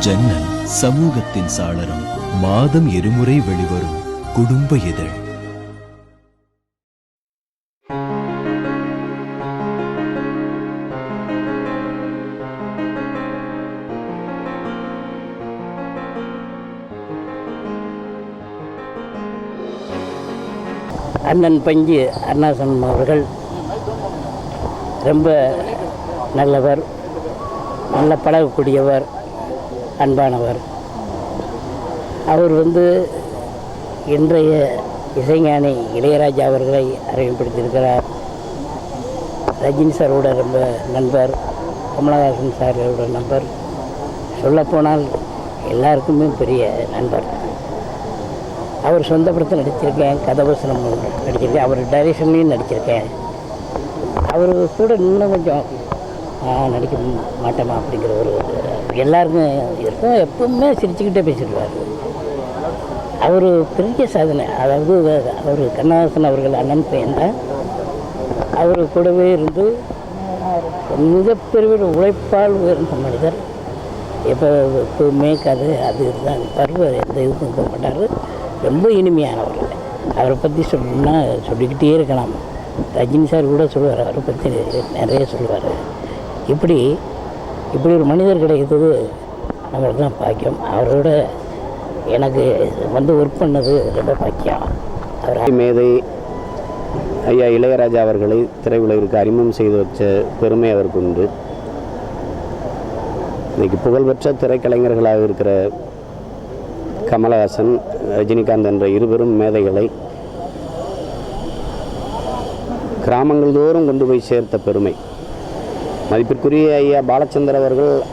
ஜன்னல் சமூகத்தின் சாளரம். மாதம் இருமுறை வெளிவரும் குடும்ப இதழ். அண்ணன் பஞ்சு அருணாசலம் அவர்கள் ரொம்ப நல்லவர், நல்ல பழகக்கூடியவர், அன்பானவர். அவர் இன்றைய இசைஞானி இளையராஜா அவர்களை அறிமுகப்படுத்தியிருக்கிறார். ரஜினி சாரோட ரொம்ப நண்பர், கமலஹாசன் சாரோட நண்பர், சொல்லப்போனால் எல்லாருக்குமே பெரிய நண்பர். அவர் சொந்த படத்தில் நடிச்சிருக்கேன், கதவசனம் நடிச்சிருக்கேன், அவர் டைரக்ஷன்லேயும் நடிச்சிருக்கேன். அவர் கூட இன்னும் கொஞ்சம் நடிக்க மாட்டோமா அப்படிங்கிற ஒரு எல்லாருக்கும் இருக்கும். எப்பவுமே சிரிச்சுக்கிட்டே பேசிடுவார். அவர் பெரிய சாதனை. அதாவது அவர் கண்ணதாசன் அவர்கள் அண்ணன் பையன் தான். அவர் கூடவே இருந்து மிகப்பெரிய உழைப்பால் உயர்ந்த மனிதர். எப்பவுமே கதை அது இதுதான் பருவ எந்த இதுக்கும் போக மாட்டார். ரொம்ப இனிமையானவர். அவரை பற்றி சொல்லிக்கிட்டே இருக்கலாம். ரஜினி சார் கூட சொல்லுவார், அவரை பற்றி நிறைய சொல்லுவார். இப்படி ஒரு மனிதர் கிடைக்கிறது நம்மளுக்கு தான் பாக்கியம். அவரோட எனக்கு ஒர்க் பண்ணது ரொம்ப பாக்கியம். அவர் மேதை ஐயா இளையராஜா அவர்களை திரையுலகிற்கு அறிமுகம் செய்து வச்ச பெருமை அவருக்கு உண்டு. இன்றைக்கு புகழ்பெற்ற திரைக்கலைஞர்களாக இருக்கிற கமலஹாசன், ரஜினிகாந்த் என்ற இருவரும் மேதைகளை கிராமங்கள் தோறும் கொண்டு போய் சேர்த்த பெருமை மதிப்பிற்குரிய ஐயா பாலச்சந்தர்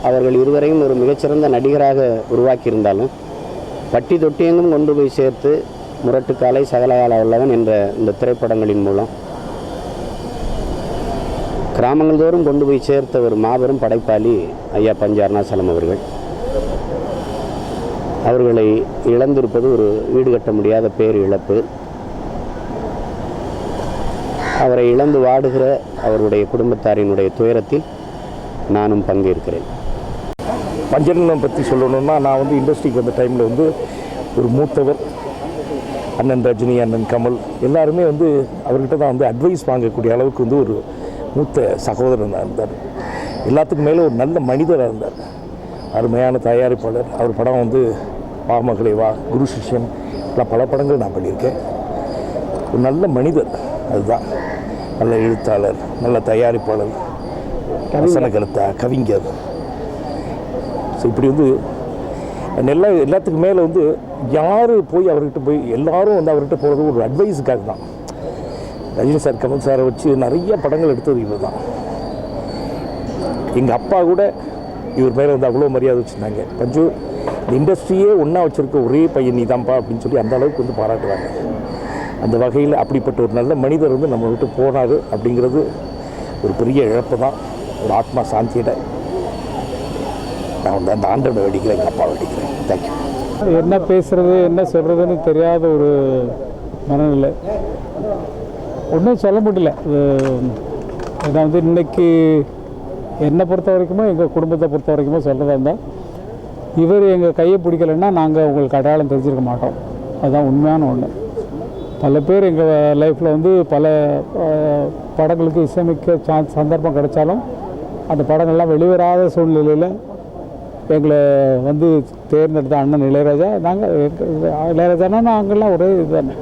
அவர்கள் இருவரையும் ஒரு மிகச்சிறந்த நடிகராக உருவாக்கியிருந்தாலும் பட்டி தொட்டியெங்கும் கொண்டு போய் சேர்த்து முரட்டுக்காலை, சகலகால வல்லவன் என்ற இந்த திரைப்படங்களின் மூலம் கிராமங்கள் தோறும் கொண்டு போய் சேர்த்த ஒரு மாபெரும் படைப்பாளி ஐயா பஞ்சு அருணாசலம் அவர்கள். அவர்களை இழந்திருப்பது ஒரு ஈடுகட்ட முடியாத பேர் இழப்பு. அவரை இழந்து வாடுகிற அவருடைய குடும்பத்தாரினுடைய துயரத்தில் நானும் பங்கேற்கிறேன். பஞ்சரனை பற்றி சொல்லணும்னா, நான் இண்டஸ்ட்ரிக்கு வந்த டைமில் ஒரு மூத்தவர் அண்ணன் ரஜினி, அண்ணன் கமல் எல்லாருமே அவர்கிட்ட தான் அட்வைஸ் வாங்கக்கூடிய அளவுக்கு ஒரு மூத்த சகோதரனாக இருந்தார். எல்லாத்துக்கும் மேலே ஒரு நல்ல மனிதராக இருந்தார். அருமையான தயாரிப்பாளர். அவர் படம் பாமகளை வா, குரு சிஷ்யன் எல்லாம் பல படங்கள் நான் பண்ணியிருக்கேன். ஒரு நல்ல மனிதர். அதுதான் நல்ல எழுத்தாளர், நல்ல தயாரிப்பாளர், வசனகர்த்தா, கவிஞர். ஸோ இப்படி எல்லாத்துக்கும் மேலே யார் போய் அவர்கிட்ட எல்லாரும் அவர்கிட்ட போகிறது ஒரு அட்வைஸுக்காக தான். ரஜினி சார், கமல் சாரை வச்சு நிறைய படங்கள் எடுத்தது இவர் தான். எங்கள் அப்பா கூட இவர் மேலே அவ்வளோ மரியாதை வச்சுருந்தாங்க. பஞ்சு இந்த இண்டஸ்ட்ரியே ஒன்றா வச்சுருக்க ஒரே பையன் நீ தான்ப்பா அப்படின்னு சொல்லி அந்த அளவுக்கு பாராட்டுவாங்க. அந்த வகையில் அப்படிப்பட்ட ஒரு நல்ல மனிதர் நம்ம விட்டு போனார் அப்படிங்கிறது ஒரு பெரிய இழப்பு தான். ஒரு ஆத்மா சாந்தியிட நான் அந்த ஆண்டோட வெடிக்கிறேன், எங்கள் அப்பா வெடிக்கிறேன். தேங்க்யூ. என்ன பேசுகிறது, என்ன சொல்கிறதுன்னு தெரியாத ஒரு மனநிலை. ஒன்றும் சொல்ல முடியல. ஏன்னா இன்றைக்கி என்னை பொறுத்த வரைக்குமோ, எங்கள் குடும்பத்தை பொறுத்த வரைக்குமோ சொல்கிறதா இருந்தால், இவர் எங்கள் கையை பிடிக்கலைன்னா நாங்கள் உங்களுக்கு அடையாளம் தெரிஞ்சிருக்க மாட்டோம். அதுதான் உண்மையான ஒன்று. பல பேர் எங்கள் லைஃப்பில் பல படங்களுக்கு இசையமைக்க சந்தர்ப்பம் கிடைச்சாலும் அந்த படங்கள்லாம் வெளிவராத சூழ்நிலையில் எங்களை தேர்ந்தெடுத்த அண்ணன் இளையராஜா. இளையராஜானா நாங்கள்லாம் ஒரே இதுதானே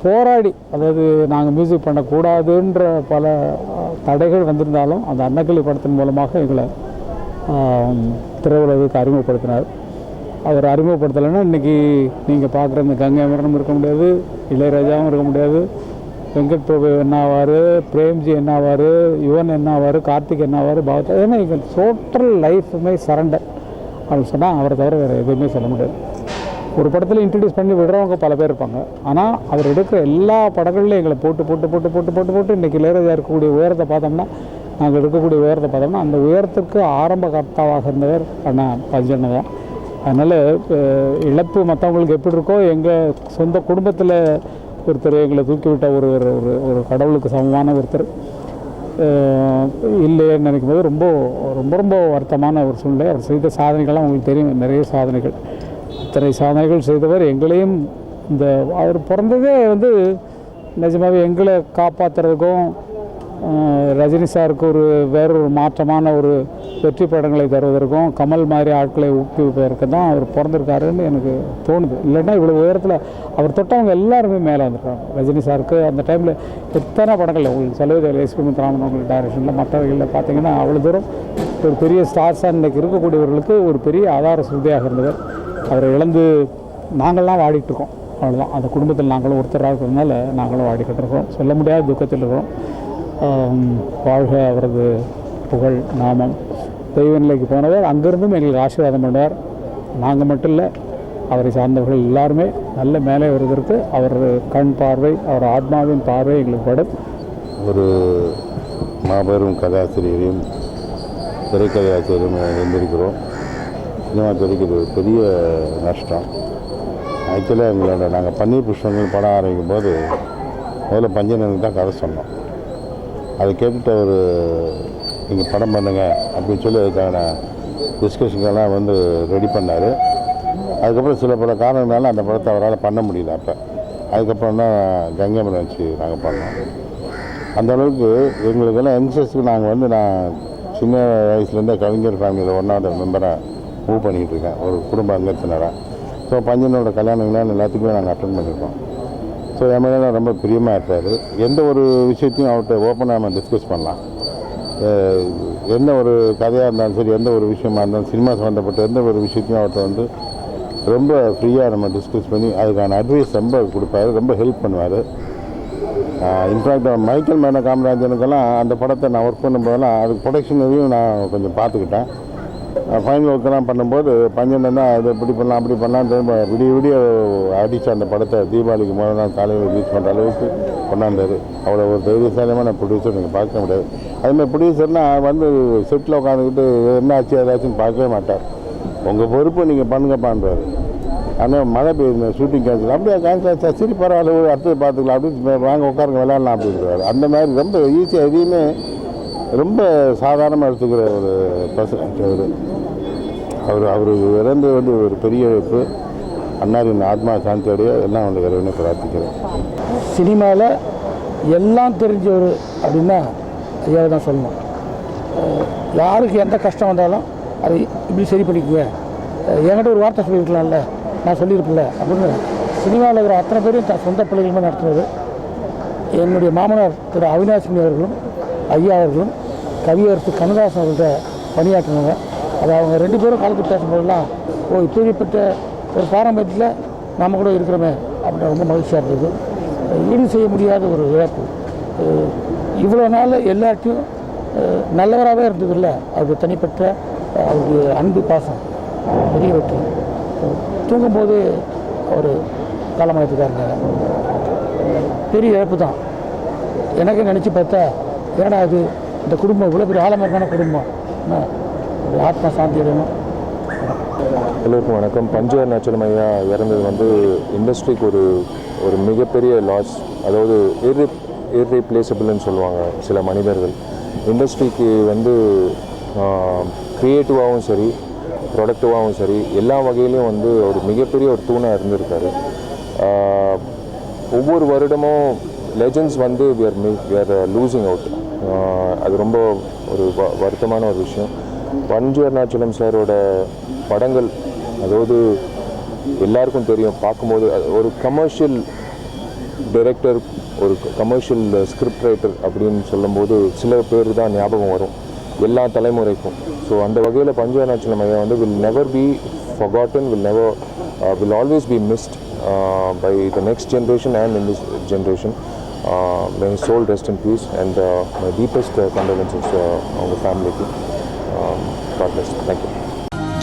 போராடி, அதாவது நாங்கள் மியூசிக் பண்ணக்கூடாதுன்ற பல தடைகள் வந்திருந்தாலும் அந்த அன்னக்கிளி படத்தின் மூலமாக எங்களை திரையுலகுக்கு அறிமுகப்படுத்தினார். அவர் அறிமுகப்படுத்தலைன்னா இன்றைக்கி நீங்கள் பார்க்குற இந்த கங்கை அமரனும் இருக்க முடியாது, இளையராஜாவும் இருக்க முடியாது, வெங்கட் பிரபு என்ன ஆவார், பிரேம்ஜி என்ன ஆவார், யுவன் என்ன ஆவார், கார்த்திக் என்ன ஆவார், பாவத்தா. ஏன்னா எங்கள் டோட்டல் லைஃபுமே சரண்டர் அப்படின்னு சொன்னால் அவரை தவிர வேறு எதுவுமே சொல்ல முடியாது. ஒரு படத்தில் இன்ட்ரடியூஸ் பண்ணி விடுறவங்க பல பேர் இருப்பாங்க. ஆனால் அவர் எடுக்கிற எல்லா படங்கள்லையும் எங்களை போட்டு போட்டு போட்டு போட்டு போட்டு போட்டு இன்றைக்கி இளையராஜா இருக்கக்கூடிய உயரத்தை பார்த்தோம்னா, நாங்கள் எடுக்கக்கூடிய உயரத்தை பார்த்தோம்னா அந்த உயரத்துக்கு ஆரம்ப கர்த்தாவாக இருந்தவர் அண்ணா பஞ்சண்ணா தான். அதனால் இழப்பு மற்றவங்களுக்கு எப்படி இருக்கோ, எங்கள் சொந்த குடும்பத்தில் ஒருத்தர் எங்களை தூக்கிவிட்ட ஒரு கடவுளுக்கு சமமான ஒருத்தர். இல்லைன்னு நினைக்கும் போது ரொம்ப ரொம்ப ரொம்ப வருத்தமான ஒரு சூழ்நிலை. அவர் செய்த சாதனைகள்லாம் உங்களுக்கு தெரியும், நிறைய சாதனைகள். அத்தனை சாதனைகள் செய்தவர் எங்களையும் அவர் பிறந்ததே நிஜமாகவே எங்களை காப்பாற்றுறதுக்கும் ரஜினி சாருக்கு வேறொரு மாற்றமான வெற்றி படங்களை தருவதற்கும் கமல் மாதிரி ஆட்களை ஊக்குவிப்பதற்கு தான் அவர் பிறந்திருக்காருன்னு எனக்கு தோணுது. இல்லைன்னா இவ்வளோ உயரத்தில் அவர் தொட்டவங்க எல்லாருமே மேலே வந்துருக்காங்க. ரஜினி சாருக்கு அந்த டைமில் எத்தனை படங்கள் உங்களுக்கு செலவு எஸ்பி முத்துராமன் அவங்களுக்கு டைரக்ஷனில் மற்றவர்களில் பார்த்தீங்கன்னா அவ்வளோ தூரம் ஒரு பெரிய ஸ்டார்ஸாக இன்றைக்கி இருக்கக்கூடியவர்களுக்கு ஒரு பெரிய ஆதார சுருதியாக இருந்தவர். அவரை இழந்து நாங்கள்லாம் வாடிட்டுருக்கோம். அவ்வளோதான், அந்த குடும்பத்தில் நாங்களும் ஒருத்தராக இருக்கிறதுனால நாங்களும் வாடிக்கிட்டு இருக்கோம். சொல்ல முடியாத துக்கத்தில் இருக்கிறோம். வாழ்க அவரது புகழ் நாமம். தெய்வ நிலைக்கு போனவர், அங்கேருந்தும் எங்களுக்கு ஆசீர்வாதம் பண்ணுவார். நாங்கள் மட்டும் இல்லை, அவரை சார்ந்தவர்கள் எல்லாருமே நல்ல மேலே வருவதற்கு அவர் கண் பார்வை, அவர் ஆத்மாவின் பார்வை எங்களுக்கு படும். ஒரு மாபெரும் கதாசிரியரையும் திரைக்கதை ஆசிரியரும் இருந்திருக்கிறோம். சினிமா துறைக்கு இது பெரிய நஷ்டம். ஆக்சுவலாக எங்களோட நாங்கள் பன்னீர் புஷ்பங்கள் படம் ஆரம்பிக்கும் போது முதல்ல பஞ்சனனுக்கு தான் கதை சொன்னோம். அதை கேட்டுட்டு அவர் நீங்கள் படம் பண்ணுங்கள் அப்படின்னு சொல்லி அதுக்கான டிஸ்கஷன்கெல்லாம் ரெடி பண்ணார். அதுக்கப்புறம் சில பல காரணங்களால அந்த படத்தை அவரால் பண்ண முடியல. அதுக்கப்புறம் தான் கங்கைமரம் வச்சு நாங்கள் பண்ணோம். அந்த அளவுக்கு எங்களுக்கெல்லாம் யங்ஸ்டர்ஸுக்கு நாங்கள் நான் சின்ன வயசுலேருந்தே கவிஞர் ஃபேமிலியில் ஒன்றாவது மெம்பராக மூவ் பண்ணிக்கிட்டு இருக்கேன், ஒரு குடும்ப அங்கத்தினராக. ஸோ பஞ்சனோட கல்யாணங்களாம் எல்லாத்துக்குமே நாங்கள் அட்டன் பண்ணியிருக்கோம். ஸோ என் மேலே ரொம்ப பிரியமாக இருப்பார். எந்த ஒரு விஷயத்தையும் அவர்கிட்ட ஓப்பனாக நம்ம டிஸ்கஸ் பண்ணலாம். எந்த ஒரு கதையாக இருந்தாலும் சரி, எந்த ஒரு விஷயமா இருந்தாலும், சினிமா சம்மந்தப்பட்ட எந்த ஒரு விஷயத்தையும் அவர்கிட்ட ரொம்ப ஃப்ரீயாக நம்ம டிஸ்கஸ் பண்ணி அதுக்கான அட்வைஸ் ரொம்ப கொடுப்பாரு, ரொம்ப ஹெல்ப் பண்ணுவார். இன்ஃபேக்ட் மைக்கேல் மேன காமராஜனுக்கெல்லாம் அந்த படத்தை நான் ஒர்க் பண்ணும்போதெல்லாம் அதுக்கு ப்ரொடக்ஷனையும் நான் கொஞ்சம் பார்த்துக்கிட்டேன். ஃபைனல் ஒர்க்கெல்லாம் பண்ணும்போது பஞ்சன் தான் அது இப்படி பண்ணலாம் அப்படி பண்ணலாம் திரும்ப விடிய அடித்து அந்த படத்தை தீபாவளிக்கு முதல் நாள் காலையில் ரிலீஸ் பண்ணுற அளவுக்கு கொண்டாந்தார். அவ்வளோ ஒரு தைரியசாலியமான ப்ரொடியூசர் நீங்கள் பார்க்க முடியாது. அதுமாதிரி ப்ரொடியூசர்னால் செட்டில் உட்காந்துக்கிட்டு என்ன ஆச்சு ஏதாச்சுன்னு பார்க்கவே மாட்டார். உங்கள் பொறுப்பு நீங்கள் பண்ணுங்கப்பான்றார். ஆனால் மழை பெய்யுது, ஷூட்டிங் கேன்சல், அப்படியே கேன்சல் ஆச்சா, சரி பரவாயில்ல, ஒரு அடுத்தது பார்த்துக்கலாம் அப்படின்னு வாங்க உட்காருங்க விளையாடலாம் அப்படின்றார். அந்த மாதிரி ரொம்ப ஈஸியாக எதையுமே ரொம்ப சாதாரணமாக எடுத்துக்கிற ஒரு பர்சன் அவர் இறந்து ஒரு பெரிய இழப்பு. அன்னாரின் ஆத்மா சாந்தியோடைய எல்லாம் அவனுக்கு இறைவனை பிரார்த்திக்கிறேன். சினிமாவில் எல்லாம் தெரிஞ்சவர் அப்படின்னா ஐயாவை தான் சொல்லணும். யாருக்கு எந்த கஷ்டம் வந்தாலும் அதை இப்படி சரி பண்ணிக்குவேன், என்கிட்ட ஒரு வார்த்தை சொல்லியிருக்கலாம்ல, நான் சொல்லியிருப்பில்ல அப்படின்னு சினிமாவில் இருக்கிற அத்தனை பேரும் தான் சொந்த பிள்ளைகளுமே நடத்துனது. என்னுடைய மாமனார் திரு அவினாசினி அவர்களும் ஐயா அவர்களும் கவியரசு கண்ணதாசன் அவர்கள்ட்ட பணியாற்றினாங்க. அது அவங்க ரெண்டு பேரும் கலந்து பேசும்போதெல்லாம் இப்படிப்பட்ட ஒரு பாரம்பரியத்தில் நாம் கூட இருக்கிறோமே அப்படின்னு ரொம்ப மகிழ்ச்சியாக இருந்தது. ஈடு செய்ய முடியாத ஒரு இழப்பு. இவ்வளோ நாள் எல்லாத்தையும் நல்லவராகவே இருந்ததில்லை, அவருக்கு தனிப்பட்ட அவருக்கு அன்பு பாசம் பெரிய வெற்றி. தூங்கும்போது அவர் காலமாயிட்டுருக்காருங்க. பெரிய இழப்பு தான். எனக்கு நினச்சி பார்த்தா ஏன்னா அது இந்த குடும்பம் இவ்வளோ பெரிய ஆழமான குடும்பம், ஆத்மா சாந்தி அடையணும். எல்லோருக்கும் வணக்கம். பஞ்சு அருணாச்சலம் ஐயா இறந்தது இண்டஸ்ட்ரிக்கு ஒரு மிகப்பெரிய லாஸ். அதாவது இர்ரீப்ளேசபிள்னு சொல்லுவாங்க சில மனிதர்கள். இண்டஸ்ட்ரிக்கு க்ரியேட்டிவாகவும் சரி ப்ரொடக்டிவாகவும் சரி எல்லா வகையிலையும் ஒரு மிகப்பெரிய ஒரு தூணாக இருந்திருக்காரு. ஒவ்வொரு வருடமும் legends we are losing out. அது ரொம்ப ஒரு வருத்தமான ஒரு விஷயம். பஞ்சு அருணாச்சலம் சாரோட படங்கள் அதாவது எல்லாருக்கும் தெரியும். பார்க்கும்போது ஒரு கமர்ஷியல் டைரக்டர், ஒரு கமர்ஷியல் ஸ்கிரிப்ட் ரைட்டர் அப்படின்னு சொல்லும்போது சில பேர் தான் ஞாபகம் வரும் எல்லா தலைமுறைக்கும். ஸோ அந்த வகையில் பஞ்சு அருணாச்சலம் ஐயா will never be forgotten, will always be missed by the next generation and in this generation. May his soul rest in peace and my deepest condolences அவங்க ஃபேமிலிக்கு. God bless. Thank you.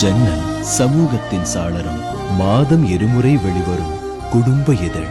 ஜன்னல் சமூகத்தின் சாளரம். மாதம் இருமுறை வெளிவரும் குடும்ப இதழ்.